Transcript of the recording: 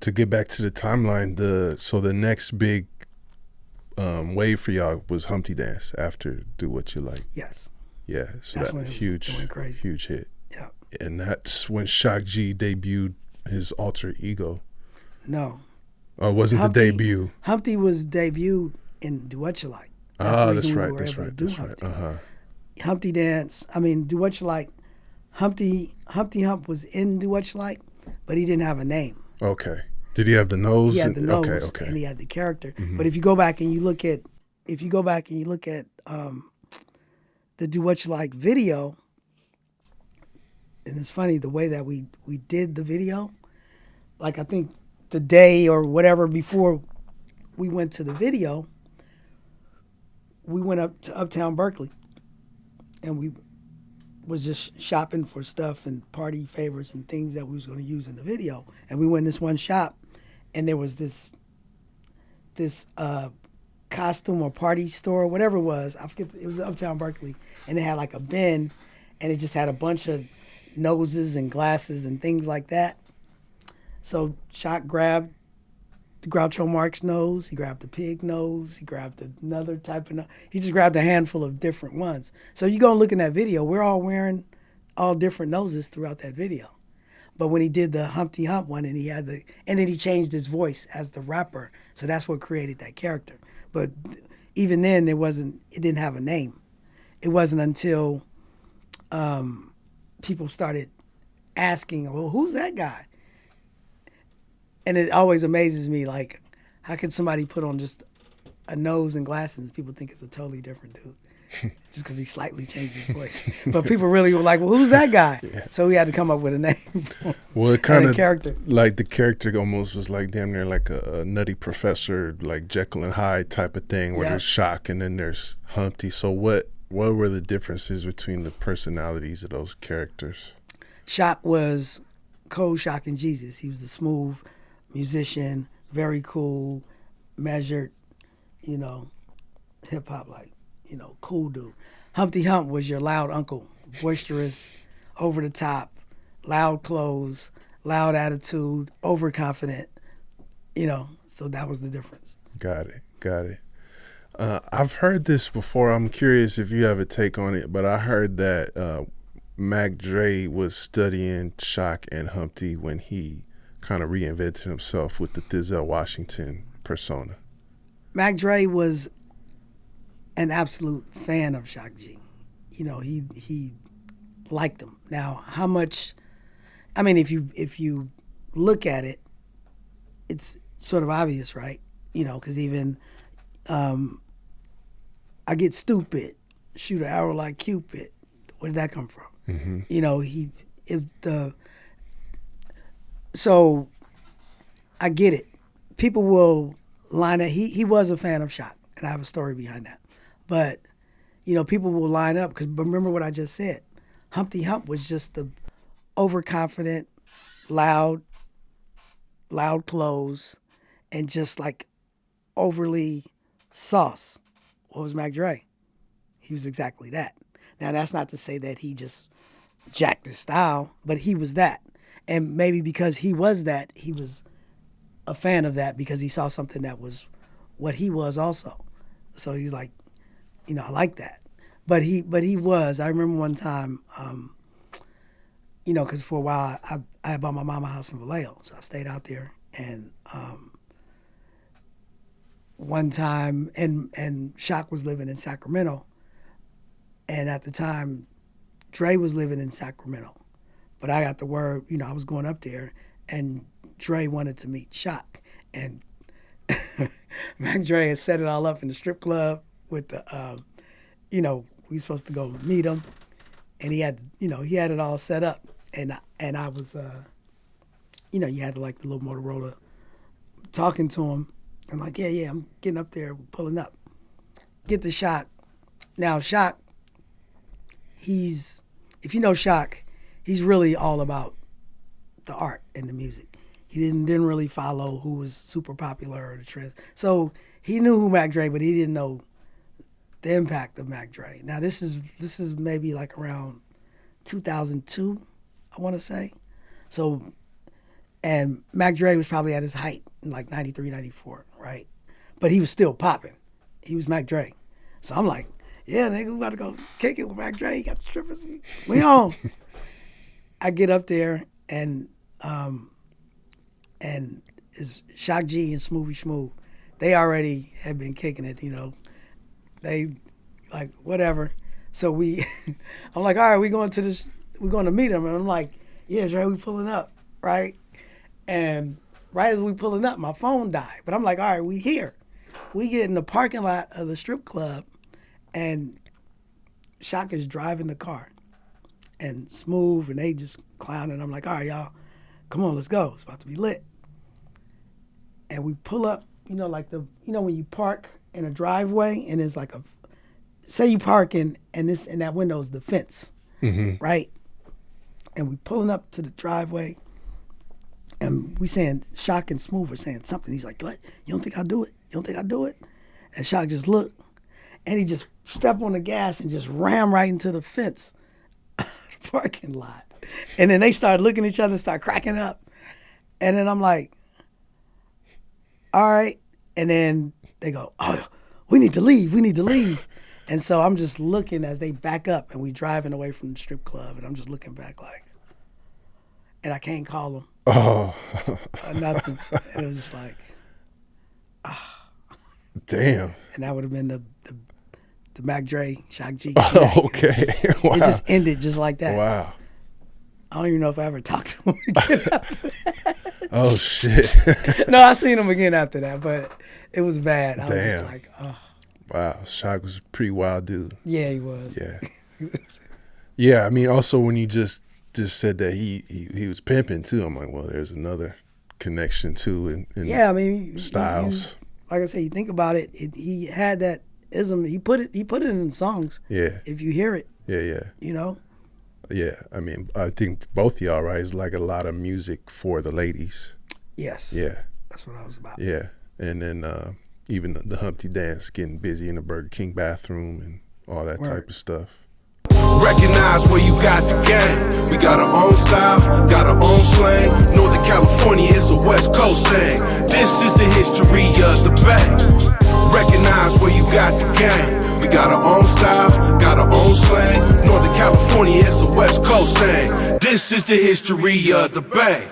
to get back to the timeline, the next big wave for y'all was Humpty Dance after Do What You Like. Yes. Yeah, so That's that when it huge, went crazy. huge hit. Yeah. And that's when Shock G debuted his alter ego. No. Or wasn't the debut? Humpty was debuted in Do What You Like. That's the reason we were able to do Humpty. Humpty Dance. I mean, Do What You Like. Humpty Hump was in Do What You Like, but he didn't have a name. Okay. Did he have the nose? He had the nose, okay. and he had the character. Mm-hmm. But if you go back and you look at, the Do What You Like video, and it's funny the way that we did the video. Like I think the day or whatever before we went to the video, we went up to Uptown Berkeley, and we was just shopping for stuff and party favors and things that we was going to use in the video. And we went in this one shop, and there was this costume or party store, whatever it was. I forget. It was Uptown Berkeley, and it had like a bin, and it just had a bunch of noses and glasses and things like that. So Shock grabbed the Groucho Marx nose, he grabbed the pig nose, he grabbed another type of nose. He just grabbed a handful of different ones. So you go and look in that video, we're all wearing all different noses throughout that video. But when he did the Humpty Hump one and then he changed his voice as the rapper. So that's what created that character. But even then it didn't have a name. It wasn't until people started asking, well, who's that guy? And it always amazes me, like, how could somebody put on just a nose and glasses? People think it's a totally different dude, just because he slightly changed his voice. But people really were like, well, who's that guy? Yeah. So we had to come up with a name. Well, it kind of, character. Like the character almost was like damn near like a nutty professor, like Jekyll and Hyde type of thing, where there's Shock and then there's Humpty. So what were the differences between the personalities of those characters? Shock was Shock and Jesus. He was the smooth musician, very cool, measured, hip hop, like, cool dude. Humpty Hump was your loud uncle, boisterous, over the top, loud clothes, loud attitude, overconfident, so that was the difference. Got it. I've heard this before. I'm curious if you have a take on it, but I heard that Mac Dre was studying Shock and Humpty when he kind of reinvented himself with the Denzel Washington persona. Mac Dre was an absolute fan of Shock G. He liked him. Now, how much? I mean, if you look at it, it's sort of obvious, right? Because even I get stupid, shoot an arrow like Cupid. Where did that come from? Mm-hmm. So I get it. People will line up. He was a fan of Shock, and I have a story behind that. But, people will line up because remember what I just said. Humpty Hump was just the overconfident, loud clothes, and just like overly sauce. What was Mac Dre? He was exactly that. Now, that's not to say that he just jacked his style, but he was that. And maybe because he was that, he was a fan of that because he saw something that was what he was also. So he's like, I like that. But he was. I remember one time, because for a while I bought my mama a house in Vallejo, so I stayed out there. And one time, and Shock was living in Sacramento, and at the time, Dre was living in Sacramento. But I got the word, I was going up there, and Dre wanted to meet Shock. And Mac Dre had set it all up in the strip club with the, we were supposed to go meet him. And he had, he had it all set up. And I was, you had like the little Motorola talking to him. I'm like, yeah, I'm getting up there, pulling up. Get to Shock. Now, Shock, if you know Shock, he's really all about the art and the music. He didn't really follow who was super popular or the trends. So he knew who Mac Dre, but he didn't know the impact of Mac Dre. Now this is maybe like around 2002, I want to say. So And Mac Dre was probably at his height in like 93, 94, right? But he was still popping. He was Mac Dre. So I'm like, yeah, nigga, we about to go kick it with Mac Dre. He got the strippers. We on. I get up there and it's Shock G and Smoothie Smooth. They already had been kicking it, you know. They like whatever. So I'm like, all right, we're going to meet him. And I'm like, yeah, Dre, we pulling up, right? And right as we pulling up, my phone died. But I'm like, all right, we here. We get in the parking lot of the strip club, and Shock is driving the car, and Smooth and they just clowning. I'm like, all right, y'all, come on, let's go. It's about to be lit. And we pull up, you know, like when you park in a driveway and it's like say you park and that window is the fence, right? And we pulling up to the driveway, and we saying, Shock and Smooth are saying something. He's like, what? You don't think I'll do it? You don't think I'll do it? And Shock just looked, and he just stepped on the gas and just ran right into the fence, the parking lot. And then they started looking at each other and started cracking up. And then I'm like, all right. And then they go, oh, we need to leave. And so I'm just looking as they back up, and we driving away from the strip club, and I'm just looking back like, and I can't call them. Oh. Nothing. And it was just like, damn. And that would have been the Mac Dre, Shock G. Oh, okay. Wow. It just ended just like that. Wow. I don't even know if I ever talked to him again after that. Oh, shit. No, I seen him again after that, but it was bad. I was Damn. just like, oh. Wow. Shock was a pretty wild dude. Yeah, he was. Yeah. Yeah, I mean, also when you just said that he was pimping too, I'm like, well, there's another connection too. Yeah, I mean, styles. Like I say, you think about it, he had that ism. He put it in songs. Yeah. If you hear it. Yeah. You know. Yeah, I mean, I think both y'all, right? It's like a lot of music for the ladies. Yes. Yeah. That's what I was about. Yeah, and then even the Humpty Dance, getting busy in the Burger King bathroom and all that type of stuff. Recognize where you got the game. We got our own style, got our own slang. Northern California is a West Coast thing. This is the history of the Bay. Recognize where you got the game. We got our own style, got our own slang. Northern California is a West Coast thing. This is the history of the Bay.